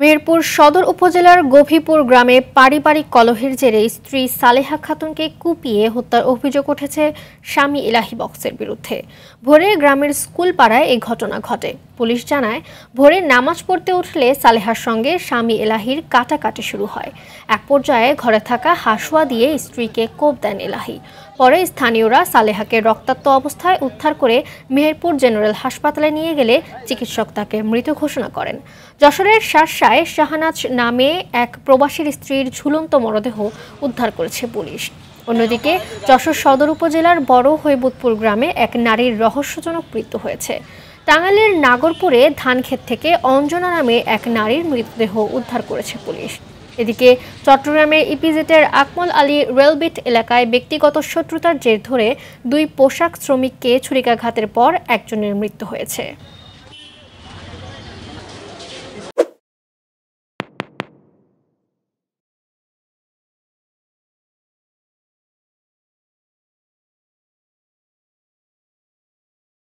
মেহেরপুর সদর উপজেলার গভীপুর গ্রামে পারিবারিক কলহের জেরে স্ত্রী সালেহা খাতুনকে কুপিয়ে হত্যার অভিযোগ উঠেছে স্বামী ইলাহি বক্সের বিরুদ্ধে। ভোরে গ্রামের স্কুল পাড়ায় এই ঘটনা ঘটে। পুলিশ জানায়, ভোরে নামাজ পড়তে উঠলে সালেহার সঙ্গে স্বামী ইলাহির কাটাকাটি শুরু হয়। এক পর্যায়ে ঘরে থাকা হাসুয়া দিয়ে স্ত্রীকে কোপ দেন ইলাহি। পরে স্থানীয়রা সালেহাকে রক্তাক্ত অবস্থায় উদ্ধার করে মেহেরপুর জেনারেল হাসপাতালে নিয়ে গেলে চিকিৎসক তাকে মৃত ঘোষণা করেন। যশোরের শার্শায় শাহনাজ নামে এক প্রবাসীর স্ত্রীর ঝুলন্ত মরদেহ উদ্ধার করেছে পুলিশ। অন্যদিকে যশোর সদর উপজেলার বড় হৈবতপুর গ্রামে এক নারীর রহস্যজনক মৃত্যু হয়েছে। টাঙ্গাইলের নাগরপুরে ধানক্ষেত থেকে অঞ্জনা নামে এক নারীর মৃতদেহ উদ্ধার করেছে পুলিশ। এদিকে চট্টগ্রামের ইপিজেটের আকমল আলী রেলবিট এলাকায় ব্যক্তিগত শত্রুতার জের ধরে দুই পোশাক শ্রমিককে ছুরিকাঘাতের পর একজনের মৃত্যু হয়েছে।